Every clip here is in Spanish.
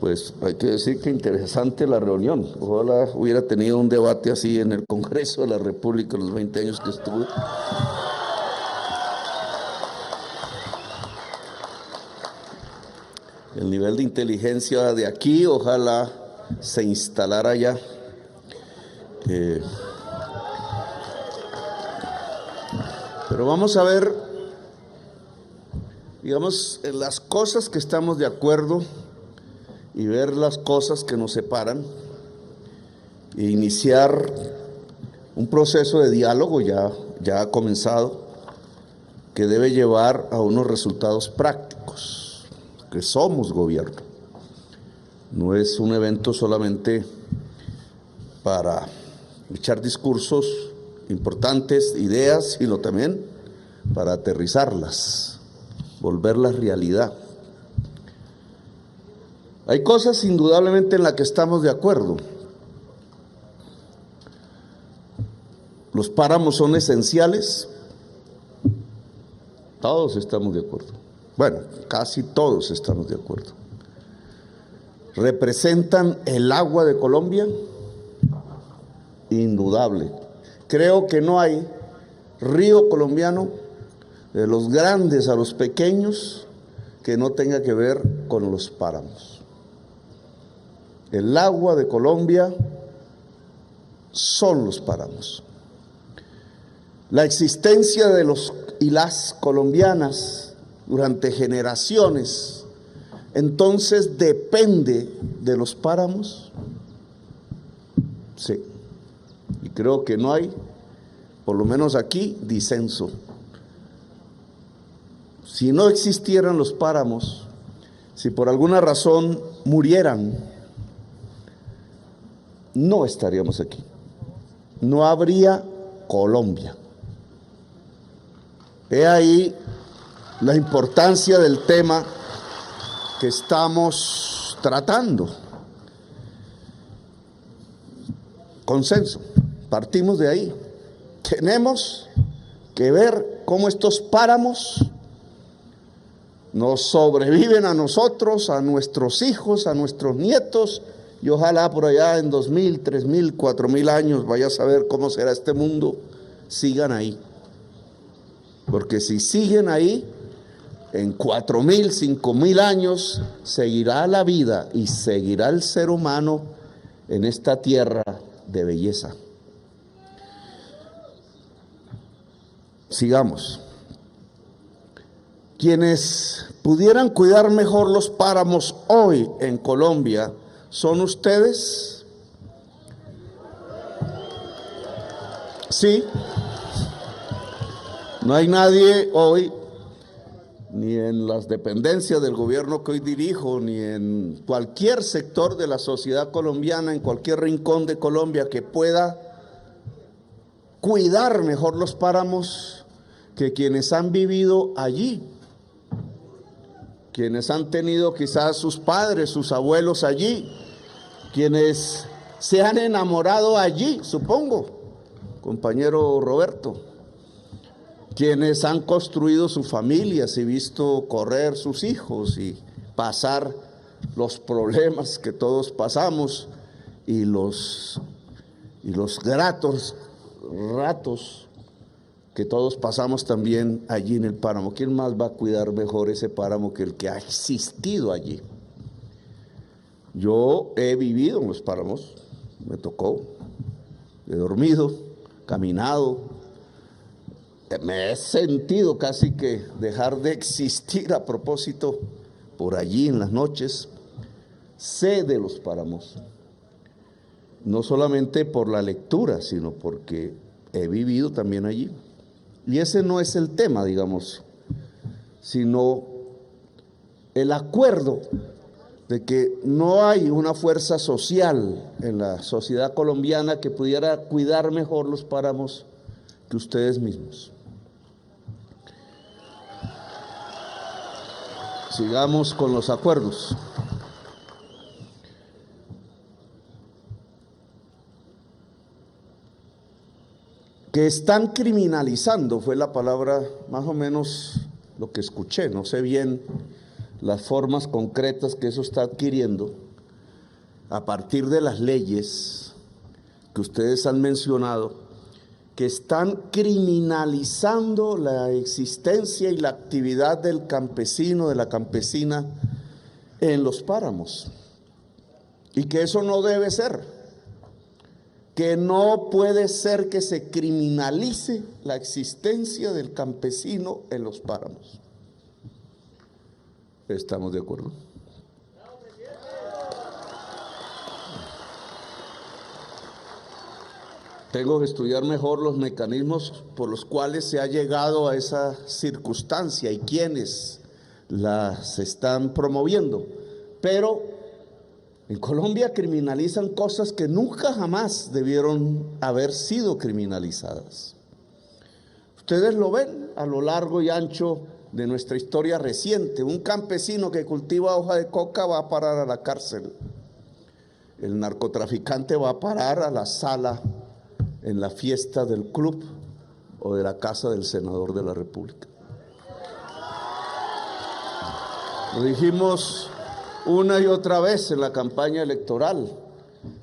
Pues hay que decir que interesante la reunión. Ojalá hubiera tenido un debate así en el Congreso de la República en los 20 años que estuve. El nivel de inteligencia de aquí, ojalá se instalara allá. Pero vamos a ver, digamos, las cosas que estamos de acuerdo y ver las cosas que nos separan e iniciar un proceso de diálogo ya ha comenzado, que debe llevar a unos resultados prácticos, que somos gobierno. No es un evento solamente para echar discursos importantes, ideas, sino también para aterrizarlas, volverlas realidad. Hay cosas indudablemente en las que estamos de acuerdo. Los páramos son esenciales. Todos estamos de acuerdo. Bueno, casi todos estamos de acuerdo. ¿Representan el agua de Colombia? Indudable. Creo que no hay río colombiano, de los grandes a los pequeños, que no tenga que ver con los páramos. El agua de Colombia son los páramos. La existencia de los y las colombianas durante generaciones, entonces depende de los páramos. Sí, y creo que no hay, por lo menos aquí, disenso. Si no existieran los páramos, si por alguna razón murieran, no estaríamos aquí. No habría Colombia. He ahí la importancia del tema que estamos tratando. Consenso, partimos de ahí. Tenemos que ver cómo estos páramos nos sobreviven a nosotros, a nuestros hijos, a nuestros nietos, y ojalá por allá en 2000, 3000, 4000 años, vaya a saber cómo será este mundo, sigan ahí. Porque si siguen ahí, en 4000, 5000 años, seguirá la vida y seguirá el ser humano en esta tierra de belleza. Sigamos. Quienes pudieran cuidar mejor los páramos hoy en Colombia son ustedes. Sí. No hay nadie hoy, ni en las dependencias del gobierno que hoy dirijo, ni en cualquier sector de la sociedad colombiana, en cualquier rincón de Colombia, que pueda cuidar mejor los páramos que quienes han vivido allí, quienes han tenido quizás sus padres, sus abuelos allí, quienes se han enamorado allí, supongo, compañero Roberto, quienes han construido sus familias y visto correr sus hijos y pasar los problemas que todos pasamos y los gratos ratos que todos pasamos también allí en el páramo. ¿Quién más va a cuidar mejor ese páramo que el que ha existido allí? Yo he vivido en los páramos, me tocó, he dormido, caminado, me he sentido casi que dejar de existir a propósito por allí en las noches. Sé de los páramos, no solamente por la lectura, sino porque he vivido también allí. Y ese no es el tema, digamos, sino el acuerdo de que no hay una fuerza social en la sociedad colombiana que pudiera cuidar mejor los páramos que ustedes mismos. Sigamos con los acuerdos. Que están criminalizando, fue la palabra más o menos lo que escuché, no sé bien las formas concretas que eso está adquiriendo, a partir de las leyes que ustedes han mencionado, que están criminalizando la existencia y la actividad del campesino, de la campesina en los páramos. Y que eso no debe ser, que no puede ser que se criminalice la existencia del campesino en los páramos. ¿Estamos de acuerdo? Tengo que estudiar mejor los mecanismos por los cuales se ha llegado a esa circunstancia y quiénes las están promoviendo. Pero en Colombia criminalizan cosas que nunca jamás debieron haber sido criminalizadas. Ustedes lo ven a lo largo y ancho de nuestra historia reciente. Un campesino que cultiva hoja de coca va a parar a la cárcel. El narcotraficante va a parar a la sala en la fiesta del club o de la casa del senador de la República. Lo dijimos una y otra vez en la campaña electoral.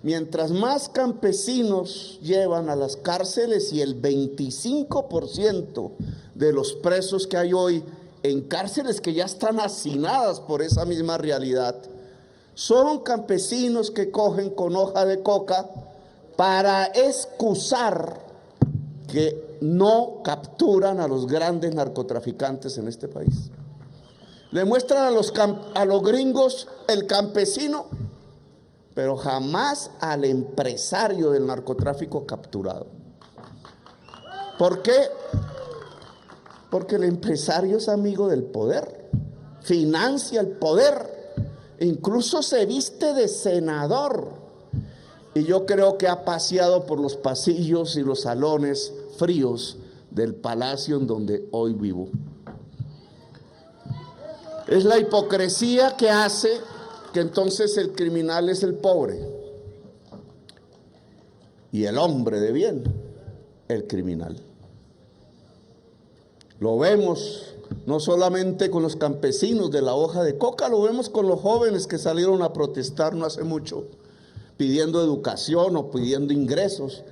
Mientras más campesinos llevan a las cárceles, y el 25% de los presos que hay hoy en cárceles que ya están hacinadas por esa misma realidad, son campesinos que cogen con hoja de coca para excusar que no capturan a los grandes narcotraficantes en este país. Le muestran a los gringos el campesino, pero jamás al empresario del narcotráfico capturado. ¿Por qué? Porque el empresario es amigo del poder, financia el poder, incluso se viste de senador. Y yo creo que ha paseado por los pasillos y los salones fríos del palacio en donde hoy vivo. Es la hipocresía que hace que entonces el criminal es el pobre y el hombre de bien, el criminal. Lo vemos no solamente con los campesinos de la hoja de coca, lo vemos con los jóvenes que salieron a protestar no hace mucho, pidiendo educación o pidiendo ingresos,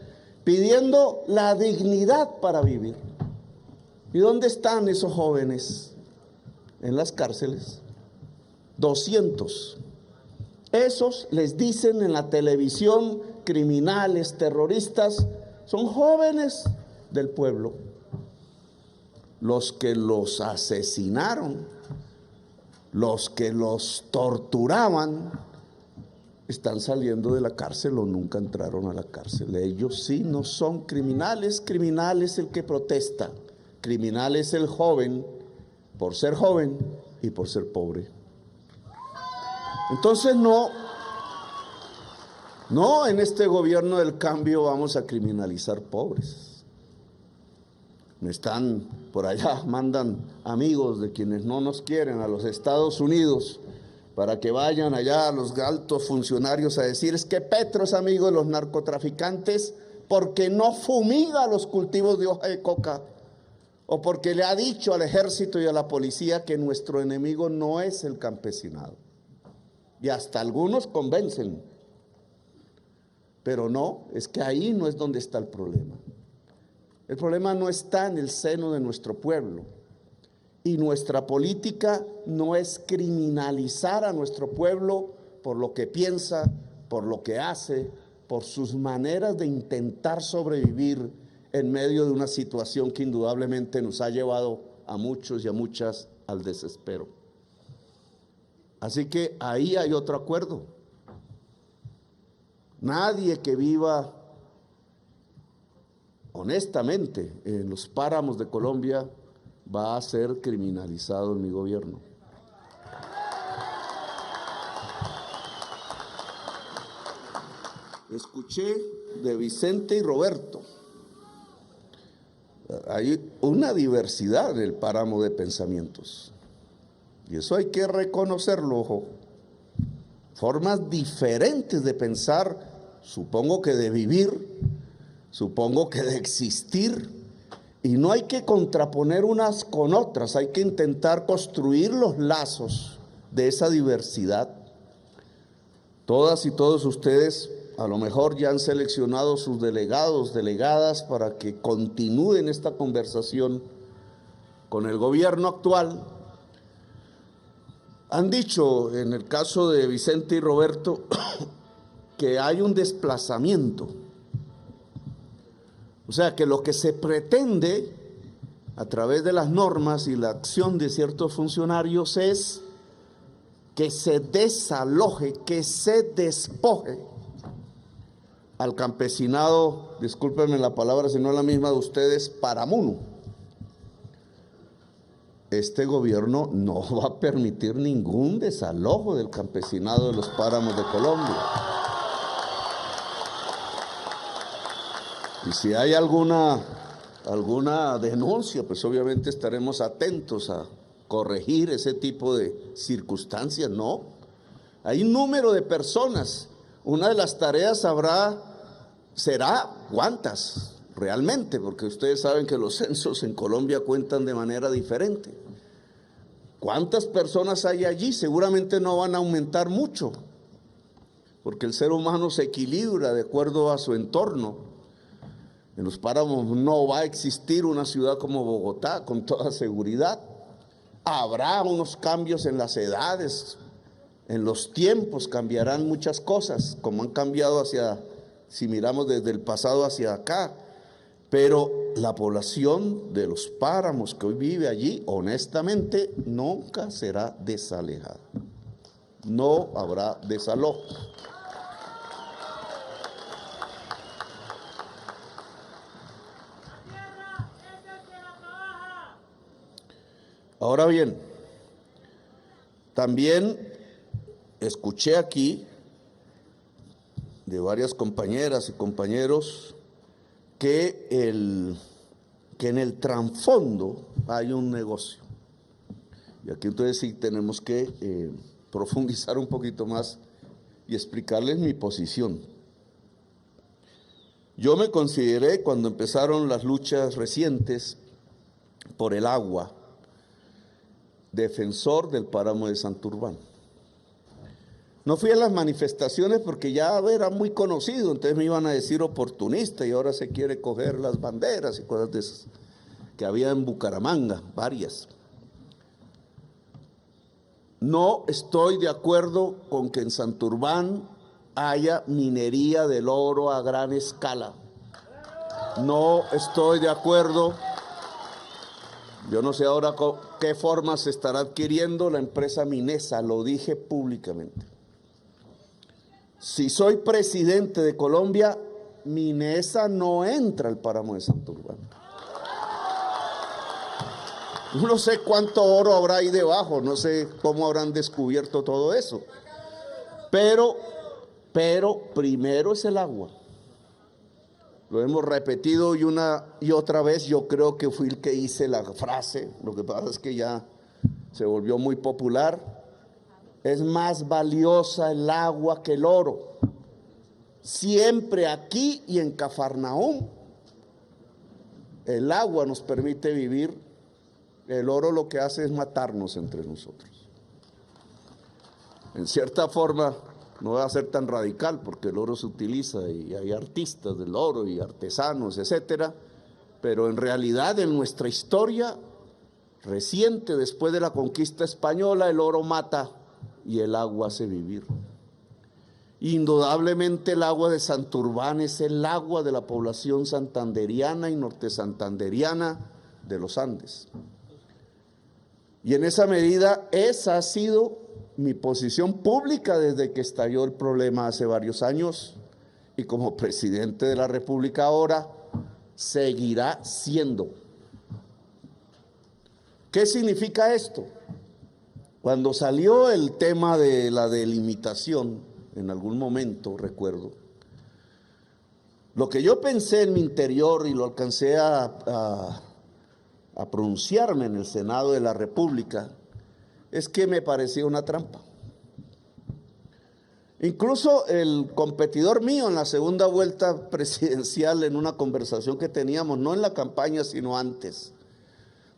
pidiendo la dignidad para vivir. ¿Y dónde están esos jóvenes? En las cárceles. 200. Esos les dicen en la televisión, criminales, terroristas, son jóvenes del pueblo. Los que los asesinaron, los que los torturaban, están saliendo de la cárcel o nunca entraron a la cárcel. Ellos sí no son criminales. Criminal es el que protesta. Criminal es el joven por ser joven y por ser pobre. Entonces no, en este gobierno del cambio vamos a criminalizar pobres. Me están por allá, mandan amigos de quienes no nos quieren a los Estados Unidos para que vayan allá a los altos funcionarios a decir: es que Petro es amigo de los narcotraficantes porque no fumiga los cultivos de hoja de coca, o porque le ha dicho al ejército y a la policía que nuestro enemigo no es el campesinado. Y hasta algunos convencen, pero no, es que ahí no es donde está el problema. El problema no está en el seno de nuestro pueblo, y nuestra política no es criminalizar a nuestro pueblo por lo que piensa, por lo que hace, por sus maneras de intentar sobrevivir en medio de una situación que indudablemente nos ha llevado a muchos y a muchas al desespero. Así que ahí hay otro acuerdo. Nadie que viva honestamente en los páramos de Colombia va a ser criminalizado en mi gobierno. Escuché de Vicente y Roberto. Hay una diversidad en el páramo de pensamientos, y eso hay que reconocerlo, ojo. Formas diferentes de pensar, supongo que de vivir, supongo que de existir, y no hay que contraponer unas con otras, hay que intentar construir los lazos de esa diversidad Todas y todos ustedes a lo mejor ya han seleccionado sus delegados, delegadas para que continúen esta conversación con el gobierno actual. Han dicho en el caso de Vicente y Roberto que hay un desplazamiento. O sea que lo que se pretende a través de las normas y la acción de ciertos funcionarios es que se desaloje, que se despoje al campesinado, discúlpenme la palabra si no es la misma de ustedes, paramuno. Este gobierno no va a permitir ningún desalojo del campesinado de los páramos de Colombia. Y si hay alguna denuncia, pues obviamente estaremos atentos a corregir ese tipo de circunstancias. No, hay un número de personas. Una de las tareas será cuántas realmente, porque ustedes saben que los censos en Colombia cuentan de manera diferente. ¿Cuántas personas hay allí? Seguramente no van a aumentar mucho, porque el ser humano se equilibra de acuerdo a su entorno. En los páramos no va a existir una ciudad como Bogotá, con toda seguridad. Habrá unos cambios en las edades, en los tiempos cambiarán muchas cosas, como han cambiado si miramos desde el pasado hacia acá. Pero la población de los páramos que hoy vive allí, honestamente, nunca será desalejada. No habrá desalojo. Ahora bien, también escuché aquí de varias compañeras y compañeros que en el trasfondo hay un negocio. Y aquí entonces sí tenemos que profundizar un poquito más y explicarles mi posición. Yo me consideré, cuando empezaron las luchas recientes por el agua, defensor del páramo de Santurbán. No fui a las manifestaciones porque ya era muy conocido, entonces me iban a decir oportunista y ahora se quiere coger las banderas y cosas de esas que había en Bucaramanga, varias. No estoy de acuerdo con que en Santurbán haya minería del oro a gran escala. No estoy de acuerdo. Yo no sé ahora qué forma se estará adquiriendo la empresa Minesa, lo dije públicamente. Si soy presidente de Colombia, Minesa no entra al páramo de Santurbán. No sé cuánto oro habrá ahí debajo, no sé cómo habrán descubierto todo eso. Pero primero es el agua. Lo hemos repetido y una y otra vez. Yo creo que fui el que hice la frase. Lo que pasa es que ya se volvió muy popular. Es más valiosa el agua que el oro. Siempre aquí y en Cafarnaúm, el agua nos permite vivir. El oro lo que hace es matarnos entre nosotros. En cierta forma, no voy a ser tan radical porque el oro se utiliza y hay artistas del oro y artesanos, etcétera, pero en realidad en nuestra historia reciente, después de la conquista española, el oro mata y el agua hace vivir. Indudablemente el agua de Santurbán es el agua de la población santanderiana y norte santanderiana de los Andes. Y en esa medida, esa ha sido mi posición pública desde que estalló el problema hace varios años, y como presidente de la República ahora, seguirá siendo. ¿Qué significa esto? Cuando salió el tema de la delimitación, en algún momento, recuerdo, lo que yo pensé en mi interior y lo alcancé a pronunciarme en el Senado de la República, es que me parecía una trampa. Incluso el competidor mío en la segunda vuelta presidencial, en una conversación que teníamos, no en la campaña sino antes,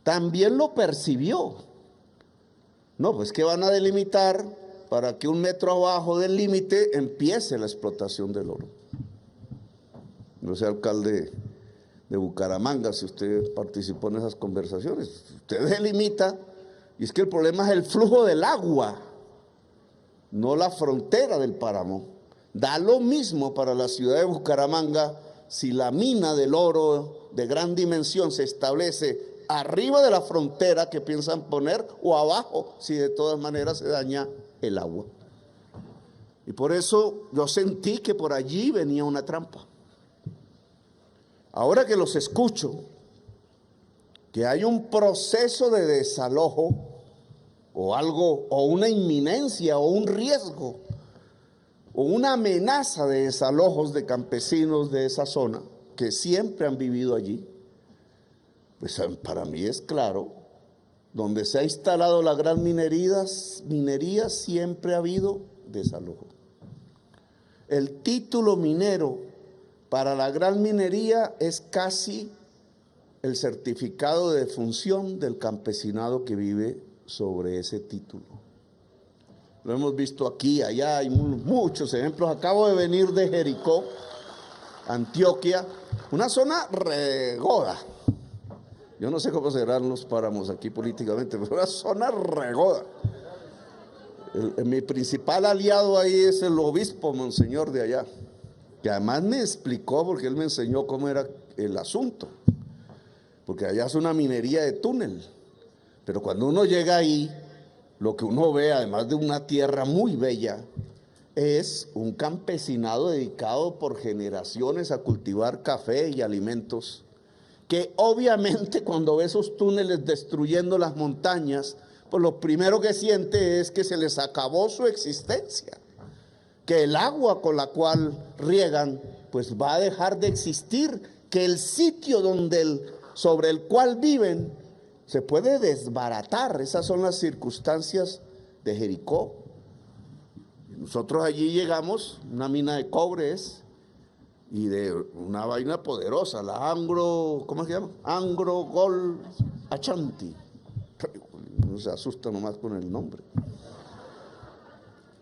también lo percibió. No, pues que van a delimitar para que 1 metro abajo del límite empiece la explotación del oro. Yo soy alcalde de Bucaramanga, si usted participó en esas conversaciones, usted delimita, y es que el problema es el flujo del agua, no la frontera del páramo. Da lo mismo para la ciudad de Bucaramanga si la mina del oro de gran dimensión se establece arriba de la frontera que piensan poner o abajo, si de todas maneras se daña el agua. Y por eso yo sentí que por allí venía una trampa. Ahora que los escucho, que hay un proceso de desalojo o algo, o una inminencia o un riesgo o una amenaza de desalojos de campesinos de esa zona que siempre han vivido allí, pues para mí es claro, donde se ha instalado la gran minería siempre ha habido desalojo. El título minero para la gran minería es casi el certificado de defunción del campesinado que vive sobre ese título. Lo hemos visto aquí, allá, hay muchos ejemplos. Acabo de venir de Jericó, Antioquia, una zona regoda. Yo no sé cómo serán los páramos aquí políticamente, pero una zona regoda. Mi principal aliado ahí es el obispo monseñor de allá, que además me explicó, porque él me enseñó cómo era el asunto, porque allá es una minería de túnel, pero cuando uno llega ahí, lo que uno ve, además de una tierra muy bella, es un campesinado dedicado por generaciones a cultivar café y alimentos, que obviamente cuando ve esos túneles destruyendo las montañas, pues lo primero que siente es que se les acabó su existencia, que el agua con la cual riegan pues va a dejar de existir, que el sitio sobre el cual viven se puede desbaratar. Esas son las circunstancias de Jericó. Nosotros allí llegamos, una mina de cobre y de una vaina poderosa, la ¿cómo se llama? Anglo Gold Ashanti. No se asusta nomás con el nombre.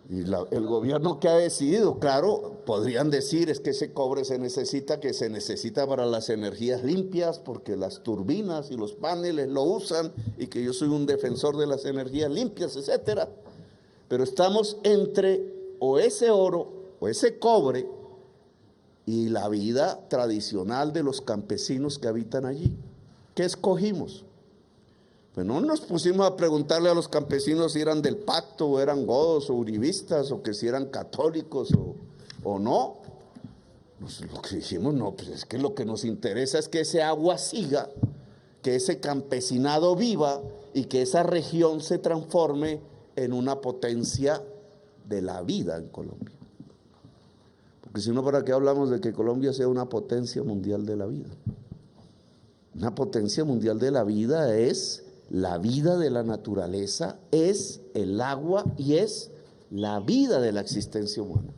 Y el gobierno que ha decidido, claro, podrían decir es que ese cobre se necesita para las energías limpias, porque las turbinas y los paneles lo usan, y que yo soy un defensor de las energías limpias, etcétera. Pero estamos entre o ese oro o ese cobre y la vida tradicional de los campesinos que habitan allí. ¿Qué escogimos? Pues no nos pusimos a preguntarle a los campesinos si eran del pacto o eran godos o uribistas, o que si eran católicos o no. Pues lo que dijimos, no, pues es que lo que nos interesa es que ese agua siga, que ese campesinado viva y que esa región se transforme en una potencia de la vida en Colombia. Porque si no, ¿para qué hablamos de que Colombia sea una potencia mundial de la vida? Una potencia mundial de la vida es la vida de la naturaleza, es el agua y es la vida de la existencia humana.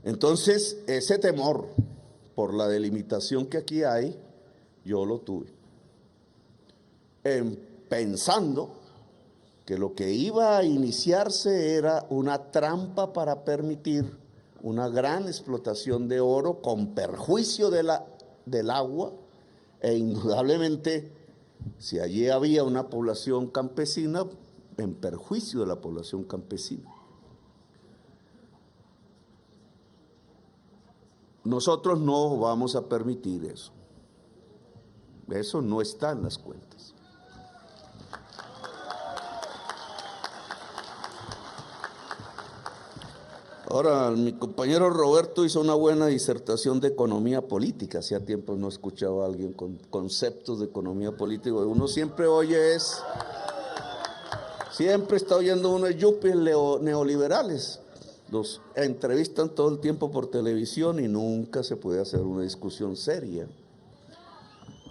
Entonces, ese temor por la delimitación que aquí hay, yo lo tuve, pensando que lo que iba a iniciarse era una trampa para permitir una gran explotación de oro con perjuicio del agua, e indudablemente, si allí había una población campesina, en perjuicio de la población campesina. Nosotros no vamos a permitir eso. Eso no está en las cuentas. Ahora, mi compañero Roberto hizo una buena disertación de economía política. Hacía tiempo no escuchaba a alguien con conceptos de economía política. Uno siempre siempre está oyendo unos yuppies neoliberales. Los entrevistan todo el tiempo por televisión y nunca se puede hacer una discusión seria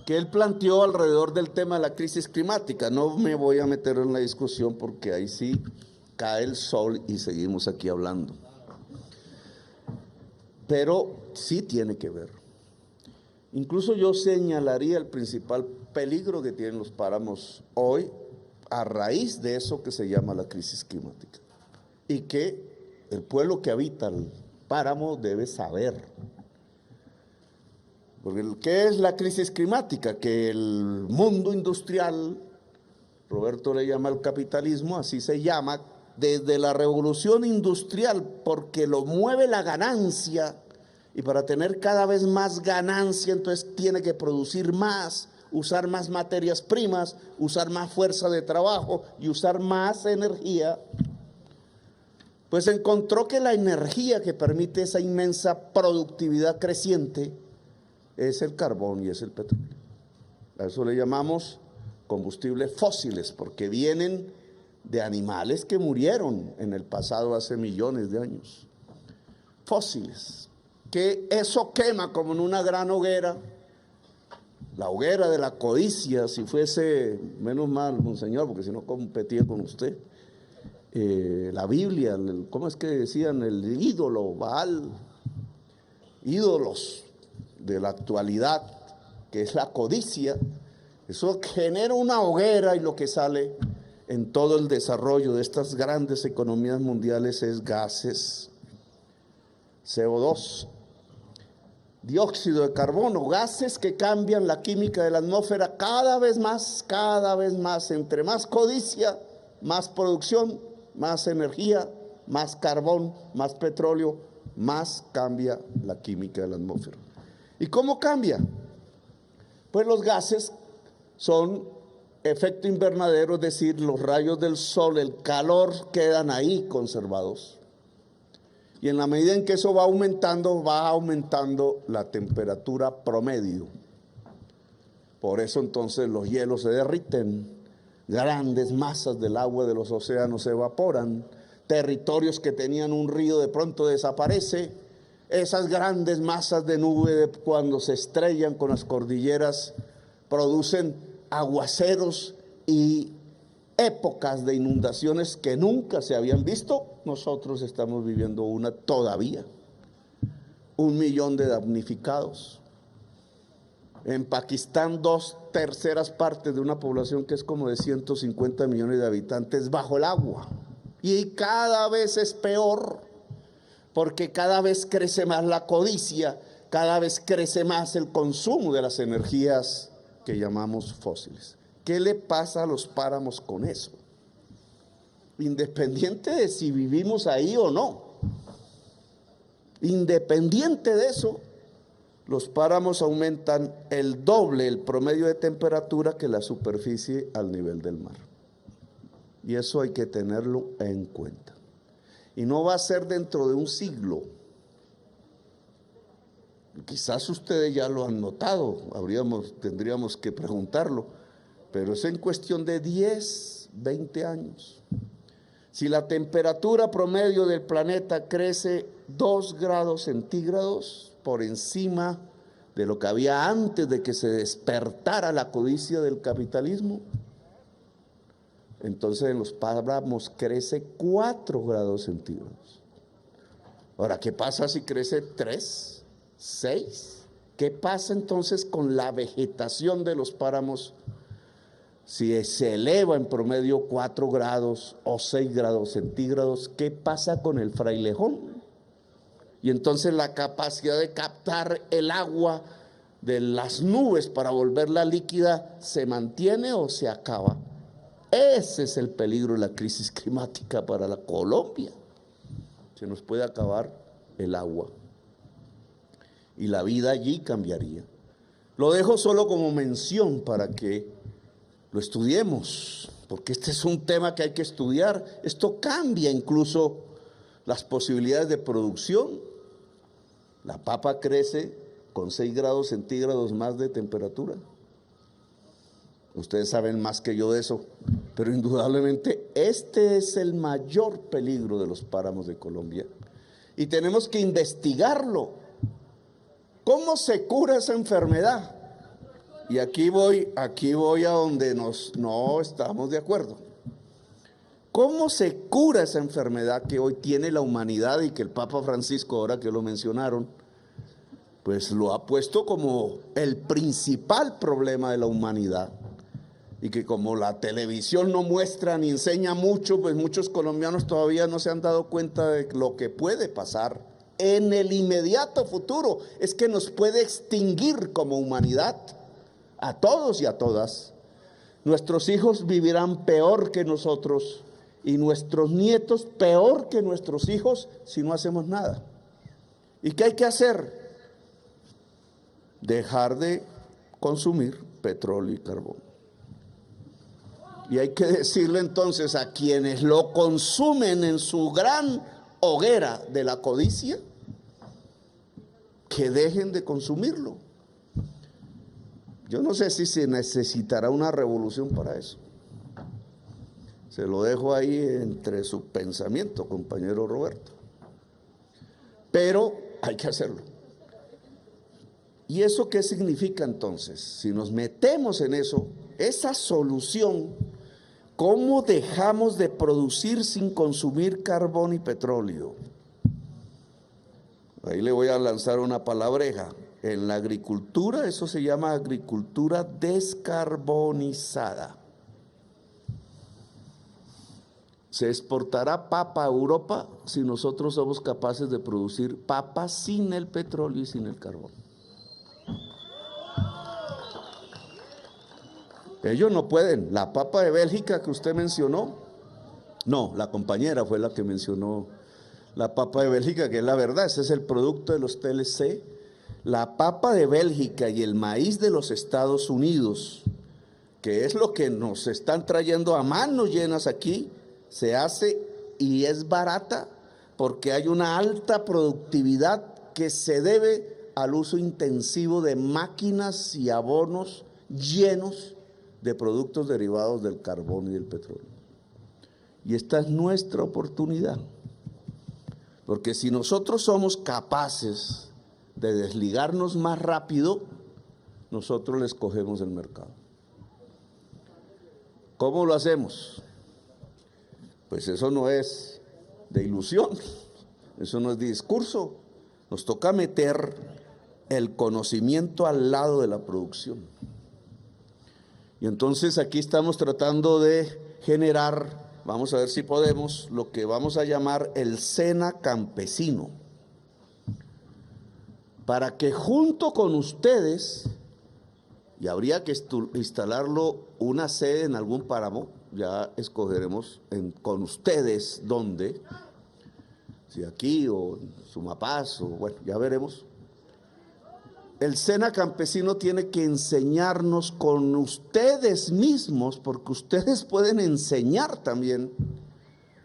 que él planteó alrededor del tema de la crisis climática. No me voy a meter en la discusión porque ahí sí cae el sol y seguimos aquí hablando. Pero sí tiene que ver. Incluso yo señalaría el principal peligro que tienen los páramos hoy, a raíz de eso que se llama la crisis climática. Y que el pueblo que habita el páramo debe saber. Porque ¿qué es la crisis climática? Que el mundo industrial, Roberto le llama el capitalismo, así se llama, desde la revolución industrial, porque lo mueve la ganancia, y para tener cada vez más ganancia, entonces tiene que producir más, usar más materias primas, usar más fuerza de trabajo y usar más energía. Pues encontró que la energía que permite esa inmensa productividad creciente es el carbón y es el petróleo. A eso le llamamos combustibles fósiles, porque vienen de animales que murieron en el pasado hace millones de años. Fósiles, que eso quema como en una gran hoguera, la hoguera de la codicia. Si fuese, menos mal, monseñor, porque si no competía con usted. La Biblia, ¿cómo es que decían? El ídolo, Baal, ídolos de la actualidad, que es la codicia. Eso genera una hoguera, y lo que sale en todo el desarrollo de estas grandes economías mundiales es gases, CO2, dióxido de carbono, gases que cambian la química de la atmósfera cada vez más, entre más codicia, más producción, más energía, más carbón, más petróleo, más cambia la química de la atmósfera. ¿Y cómo cambia? Pues los gases son efecto invernadero, es decir, los rayos del sol, el calor, quedan ahí conservados. Y en la medida en que eso va aumentando la temperatura promedio. Por eso entonces los hielos se derriten, grandes masas del agua de los océanos se evaporan, territorios que tenían un río de pronto desaparece, esas grandes masas de nube cuando se estrellan con las cordilleras producen aguaceros y épocas de inundaciones que nunca se habían visto. Nosotros estamos viviendo una todavía. 1 millón de damnificados. En Pakistán, 2/3 partes de una población que es como de 150 millones de habitantes bajo el agua. Y cada vez es peor, porque cada vez crece más la codicia, cada vez crece más el consumo de las energías que llamamos fósiles. ¿Qué le pasa a los páramos con eso? Independiente de si vivimos ahí o no, independiente de eso, los páramos aumentan el doble el promedio de temperatura que la superficie al nivel del mar. Y eso hay que tenerlo en cuenta. Y no va a ser dentro de un siglo. Quizás ustedes ya lo han notado, tendríamos que preguntarlo, pero es en cuestión de 10, 20 años. Si la temperatura promedio del planeta crece 2 grados centígrados por encima de lo que había antes de que se despertara la codicia del capitalismo, entonces en los páramos crece 4 grados centígrados. Ahora, ¿qué pasa si crece 3, 6? ¿Qué pasa entonces con la vegetación de los páramos si se eleva en promedio 4 grados o 6 grados centígrados? ¿Qué pasa con el frailejón? Y entonces la capacidad de captar el agua de las nubes para volverla líquida, ¿se mantiene o se acaba? Ese es el peligro de la crisis climática para la Colombia. Se nos puede acabar el agua y la vida allí cambiaría. Lo dejo solo como mención para que lo estudiemos, porque este es un tema que hay que estudiar. Esto cambia incluso las posibilidades de producción. La papa crece con 6 grados centígrados más de temperatura. Ustedes saben más que yo de eso, pero indudablemente este es el mayor peligro de los páramos de Colombia. Y tenemos que investigarlo. ¿Cómo se cura esa enfermedad? Y aquí voy a donde no estamos de acuerdo. ¿Cómo se cura esa enfermedad que hoy tiene la humanidad y que el Papa Francisco, ahora que lo mencionaron, pues lo ha puesto como el principal problema de la humanidad? y que como la televisión no muestra ni enseña mucho, pues muchos colombianos todavía no se han dado cuenta de lo que puede pasar en el inmediato futuro. Es que nos puede extinguir como humanidad, a todos y a todas. Nuestros hijos vivirán peor que nosotros y nuestros nietos peor que nuestros hijos si no hacemos nada. ¿Y qué hay que hacer? Dejar de consumir petróleo y carbón. Y hay que decirle entonces a quienes lo consumen en su gran hoguera de la codicia, que dejen de consumirlo. Yo no sé si se necesitará una revolución para eso. Se lo dejo ahí entre su pensamiento, compañero Roberto. Pero hay que hacerlo. ¿Y eso qué significa entonces? Si nos metemos en eso, esa solución, ¿cómo dejamos de producir sin consumir carbón y petróleo? Ahí le voy a lanzar una palabreja. En la agricultura eso se llama agricultura descarbonizada. Se exportará papa a Europa si nosotros somos capaces de producir papa sin el petróleo y sin el carbón. Ellos no pueden. La papa de Bélgica que usted mencionó, no, la compañera fue la que mencionó la papa de Bélgica, que es la verdad, ese es el producto de los TLC. La papa de Bélgica y el maíz de los Estados Unidos, que es lo que nos están trayendo a manos llenas aquí, se hace y es barata porque hay una alta productividad que se debe al uso intensivo de máquinas y abonos llenos de productos derivados del carbón y del petróleo. Y esta es nuestra oportunidad, porque si nosotros somos capaces de desligarnos más rápido, nosotros les cogemos el mercado. ¿Cómo lo hacemos? Pues eso no es de ilusión, eso no es de discurso. Nos toca meter el conocimiento al lado de la producción. Y entonces aquí estamos tratando de generar, vamos a ver si podemos, lo que vamos a llamar el SENA campesino, para que junto con ustedes, y habría que instalarlo una sede en algún páramo, ya escogeremos con ustedes dónde, si aquí o en Sumapaz, o bueno, ya veremos. El SENA campesino tiene que enseñarnos con ustedes mismos, porque ustedes pueden enseñar también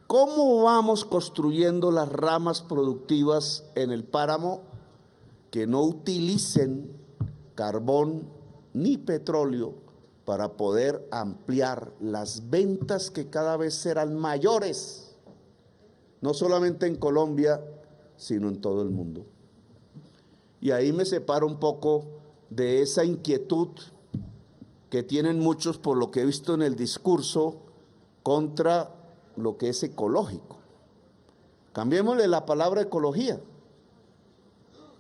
cómo vamos construyendo las ramas productivas en el páramo que no utilicen carbón ni petróleo para poder ampliar las ventas que cada vez serán mayores, no solamente en Colombia, sino en todo el mundo. Y ahí me separo un poco de esa inquietud que tienen muchos por lo que he visto en el discurso contra lo que es ecológico. Cambiémosle la palabra ecología.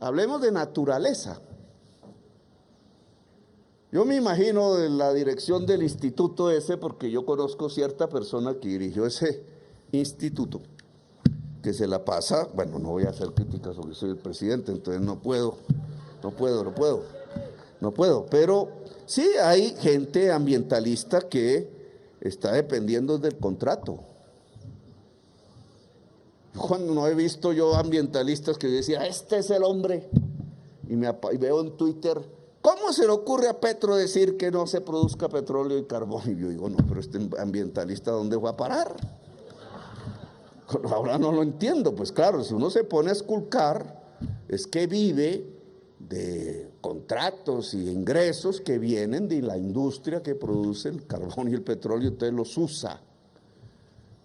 Hablemos de naturaleza. Yo me imagino de la dirección del instituto ese, porque yo conozco cierta persona que dirigió ese instituto, que se la pasa, bueno, no voy a hacer críticas porque soy el presidente, entonces no puedo, pero sí hay gente ambientalista que está dependiendo del contrato. Cuando no he visto yo ambientalistas que decían, este es el hombre, y veo en Twitter, ¿cómo se le ocurre a Petro decir que no se produzca petróleo y carbón? Y yo digo, no, pero este ambientalista, ¿dónde va a parar? Ahora no lo entiendo. Pues claro, si uno se pone a esculcar, es que vive de contratos y ingresos que vienen de la industria que produce el carbón y el petróleo, entonces los usa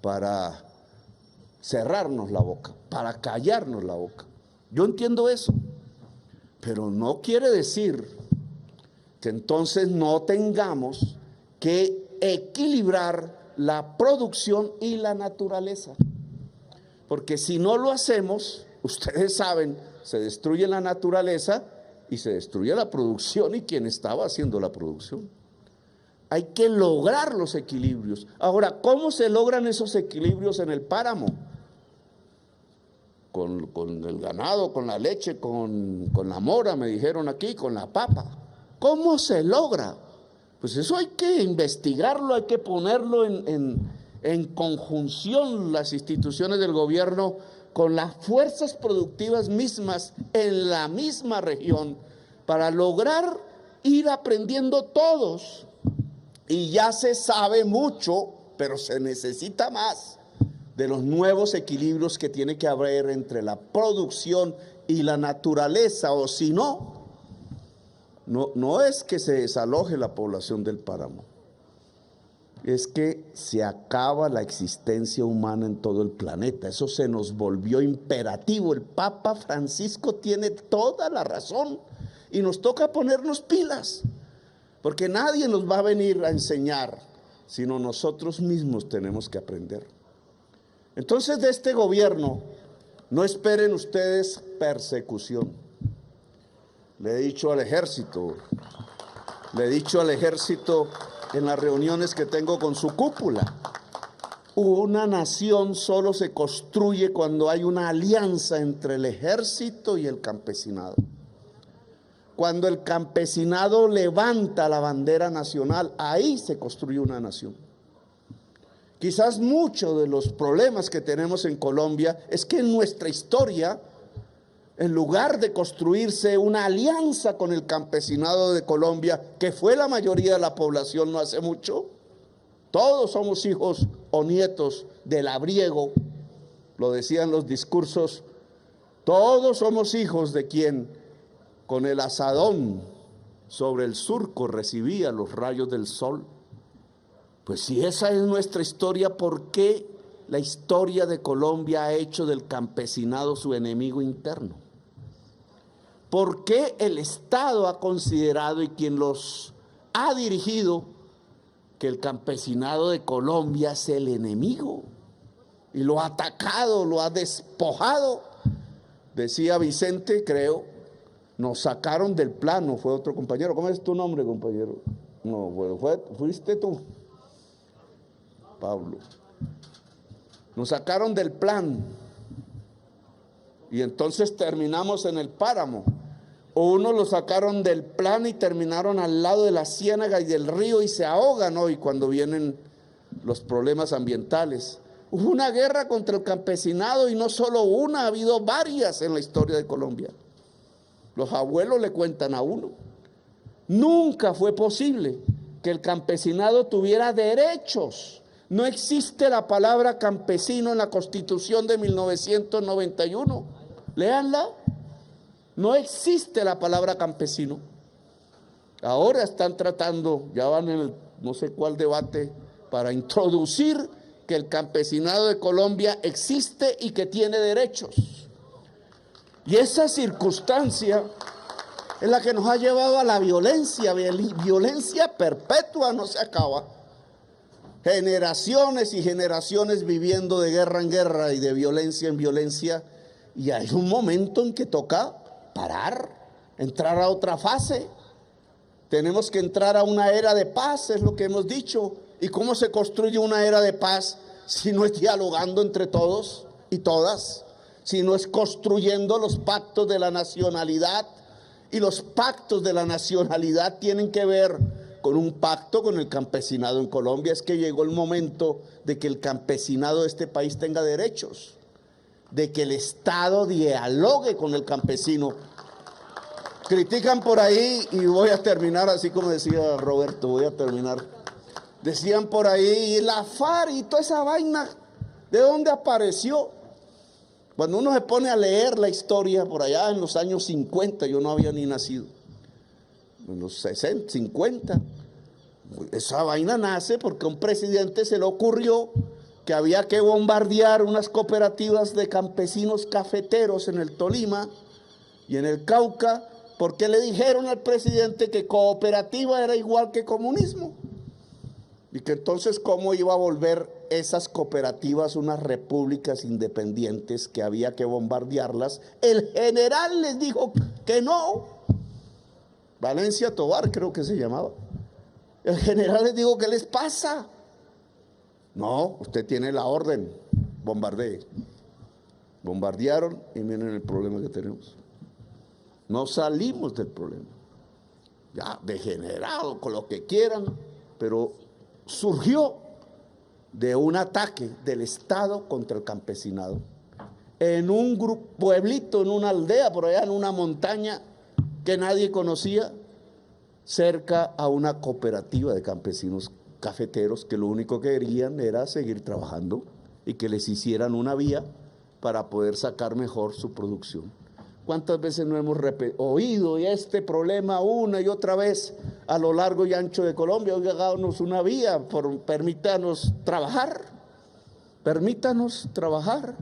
para cerrarnos la boca, para callarnos la boca. Yo entiendo eso, pero no quiere decir que entonces no tengamos que equilibrar la producción y la naturaleza. Porque si no lo hacemos, ustedes saben, se destruye la naturaleza y se destruye la producción y quien estaba haciendo la producción. Hay que lograr los equilibrios. Ahora, ¿cómo se logran esos equilibrios en el páramo? Con el ganado, con la leche, con la mora, me dijeron aquí, con la papa. ¿Cómo se logra? Pues eso hay que investigarlo, hay que ponerlo en conjunción las instituciones del gobierno con las fuerzas productivas mismas en la misma región para lograr ir aprendiendo todos. Y ya se sabe mucho, pero se necesita más de los nuevos equilibrios que tiene que haber entre la producción y la naturaleza, o si no, no es que se desaloje la población del páramo, es que se acaba la existencia humana en todo el planeta. Eso se nos volvió imperativo. El Papa Francisco tiene toda la razón y nos toca ponernos pilas, porque nadie nos va a venir a enseñar, sino nosotros mismos tenemos que aprender. Entonces, de este gobierno no esperen ustedes persecución. Le he dicho al ejército en las reuniones que tengo con su cúpula, una nación solo se construye cuando hay una alianza entre el ejército y el campesinado. Cuando el campesinado levanta la bandera nacional, ahí se construye una nación. Quizás muchos de los problemas que tenemos en Colombia es que en nuestra historia, en lugar de construirse una alianza con el campesinado de Colombia, que fue la mayoría de la población no hace mucho, todos somos hijos o nietos del labriego, lo decían los discursos, todos somos hijos de quien con el azadón sobre el surco recibía los rayos del sol. Pues si esa es nuestra historia, ¿por qué la historia de Colombia ha hecho del campesinado su enemigo interno? ¿Por qué el Estado ha considerado y quien los ha dirigido que el campesinado de Colombia es el enemigo? Y lo ha atacado, lo ha despojado. Decía Vicente, creo, nos sacaron del plano, fue otro compañero. ¿Cómo es tu nombre, compañero? No, bueno, fuiste tú, Pablo. Nos sacaron del plan y entonces terminamos en el páramo. O unos lo sacaron del plan y terminaron al lado de la ciénaga y del río y se ahogan hoy cuando vienen los problemas ambientales. Hubo una guerra contra el campesinado y no solo una, ha habido varias en la historia de Colombia. Los abuelos le cuentan a uno. Nunca fue posible que el campesinado tuviera derechos. No existe la palabra campesino en la Constitución de 1991. Léanla. No existe la palabra campesino. Ahora están tratando, ya van en el no sé cuál debate, para introducir que el campesinado de Colombia existe y que tiene derechos. Y esa circunstancia es la que nos ha llevado a la violencia. Violencia perpetua, no se acaba. Generaciones y generaciones viviendo de guerra en guerra y de violencia en violencia. Y hay un momento en que toca parar, entrar a otra fase. Tenemos que entrar a una era de paz, es lo que hemos dicho. ¿Y cómo se construye una era de paz si no es dialogando entre todos y todas? Si no es construyendo los pactos de la nacionalidad. Y los pactos de la nacionalidad tienen que ver con un pacto con el campesinado en Colombia. Es que llegó el momento de que el campesinado de este país tenga derechos, de que el Estado dialogue con el campesino. Critican por ahí, y voy a terminar así como decía Roberto, voy a terminar. Decían por ahí, la FARC y toda esa vaina, ¿de dónde apareció? Cuando uno se pone a leer la historia por allá en los años 50, yo no había ni nacido, en los 60, 50, esa vaina nace porque a un presidente se le ocurrió que había que bombardear unas cooperativas de campesinos cafeteros en el Tolima y en el Cauca, porque le dijeron al presidente que cooperativa era igual que comunismo, y que entonces cómo iba a volver esas cooperativas unas repúblicas independientes, que había que bombardearlas. El general les dijo que no, Valencia Tovar creo que se llamaba. El general les dijo, ¿qué les pasa? No, usted tiene la orden, bombardee. Bombardearon y miren el problema que tenemos. No salimos del problema. Ya degenerado con lo que quieran, pero surgió de un ataque del Estado contra el campesinado. En un pueblito, en una aldea, por allá en una montaña que nadie conocía, cerca a una cooperativa de campesinos cafeteros que lo único que querían era seguir trabajando y que les hicieran una vía para poder sacar mejor su producción. ¿Cuántas veces no hemos oído este problema una y otra vez a lo largo y ancho de Colombia? Oiga, háganos una vía, permítanos trabajar, permítanos trabajar.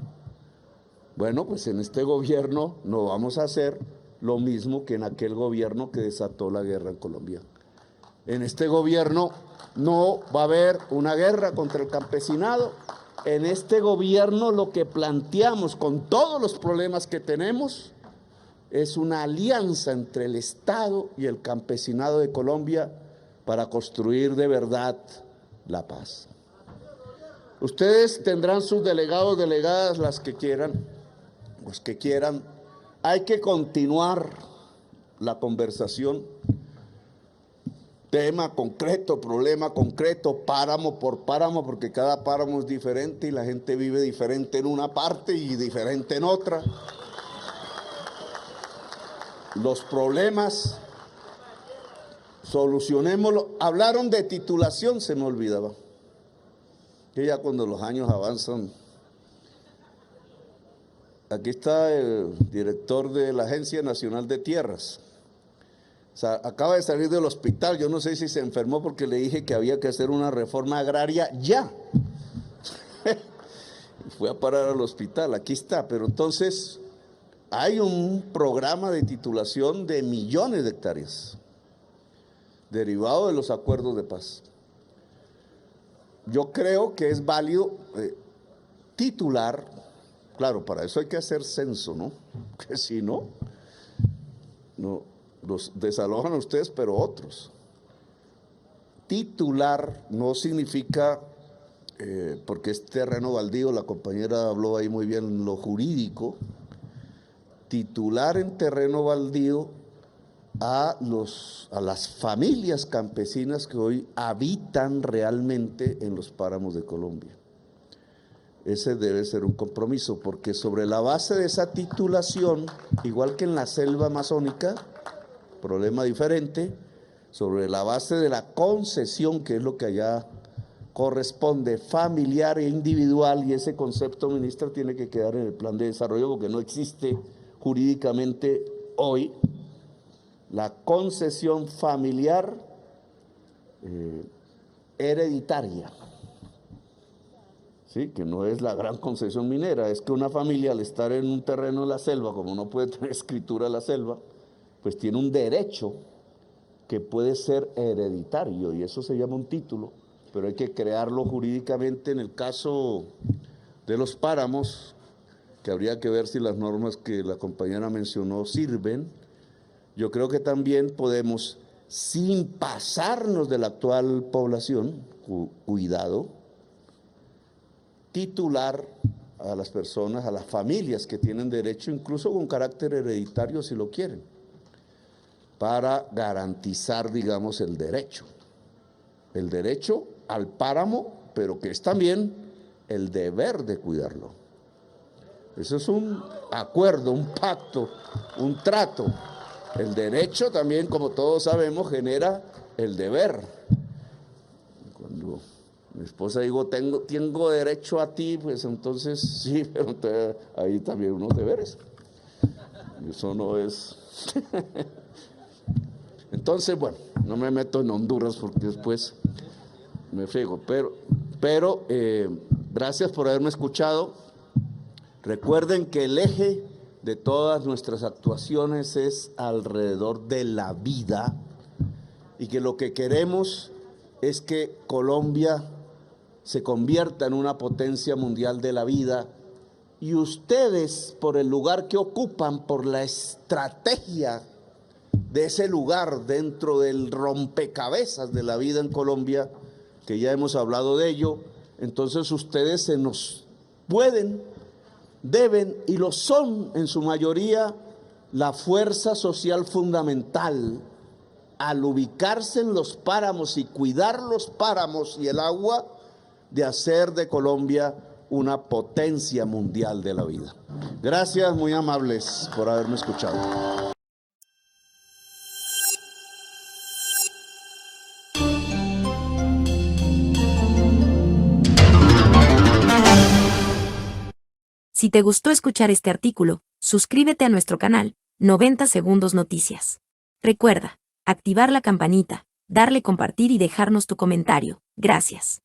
Bueno, pues en este gobierno no vamos a hacer lo mismo que en aquel gobierno que desató la guerra en Colombia. En este gobierno no va a haber una guerra contra el campesinado. En este gobierno lo que planteamos con todos los problemas que tenemos es una alianza entre el Estado y el campesinado de Colombia para construir de verdad la paz. Ustedes tendrán sus delegados, delegadas, las que quieran, los que quieran. Hay que continuar la conversación, tema concreto, problema concreto, páramo por páramo, porque cada páramo es diferente y la gente vive diferente en una parte y diferente en otra. Los problemas, solucionémoslo. Hablaron de titulación, se me olvidaba. Que ya cuando los años avanzan. Aquí está el director de la Agencia Nacional de Tierras. O sea, acaba de salir del hospital. Yo no sé si se enfermó porque le dije que había que hacer una reforma agraria ya. Fue a parar al hospital, aquí está. Pero entonces hay un programa de titulación de millones de hectáreas, derivado de los acuerdos de paz. Yo creo que es válido titular. Claro, para eso hay que hacer censo, ¿no? Que si no, los desalojan a ustedes, pero otros. Titular no significa, porque es terreno baldío, la compañera habló ahí muy bien lo jurídico, titular en terreno baldío a las familias campesinas que hoy habitan realmente en los páramos de Colombia. Ese debe ser un compromiso, porque sobre la base de esa titulación, igual que en la selva amazónica, problema diferente, sobre la base de la concesión, que es lo que allá corresponde, familiar e individual, y ese concepto, ministra, tiene que quedar en el plan de desarrollo porque no existe jurídicamente hoy. La concesión familiar hereditaria. Sí, que no es la gran concesión minera, es que una familia al estar en un terreno en la selva, como no puede tener escritura en la selva, pues tiene un derecho que puede ser hereditario y eso se llama un título, pero hay que crearlo jurídicamente. En el caso de los páramos, que habría que ver si las normas que la compañera mencionó sirven. Yo creo que también podemos, sin pasarnos de la actual población, cuidado, titular a las personas, a las familias que tienen derecho, incluso con carácter hereditario si lo quieren, para garantizar, digamos, el derecho al páramo, pero que es también el deber de cuidarlo. Eso es un acuerdo, un pacto, un trato. El derecho también, como todos sabemos, genera el deber. Cuando mi esposa digo, tengo derecho a ti, pues entonces sí, pero ahí también unos deberes. Eso no es. Entonces, bueno, no me meto en Honduras porque después me friego. Pero gracias por haberme escuchado. Recuerden que el eje de todas nuestras actuaciones es alrededor de la vida y que lo que queremos es que Colombia se convierta en una potencia mundial de la vida, y ustedes, por el lugar que ocupan, por la estrategia de ese lugar dentro del rompecabezas de la vida en Colombia, que ya hemos hablado de ello. Entonces ustedes se nos pueden, deben y lo son en su mayoría la fuerza social fundamental al ubicarse en los páramos y cuidar los páramos y el agua, de hacer de Colombia una potencia mundial de la vida. Gracias, muy amables, por haberme escuchado. Si te gustó escuchar este artículo, suscríbete a nuestro canal, 90 Segundos Noticias. Recuerda, activar la campanita, darle compartir y dejarnos tu comentario. Gracias.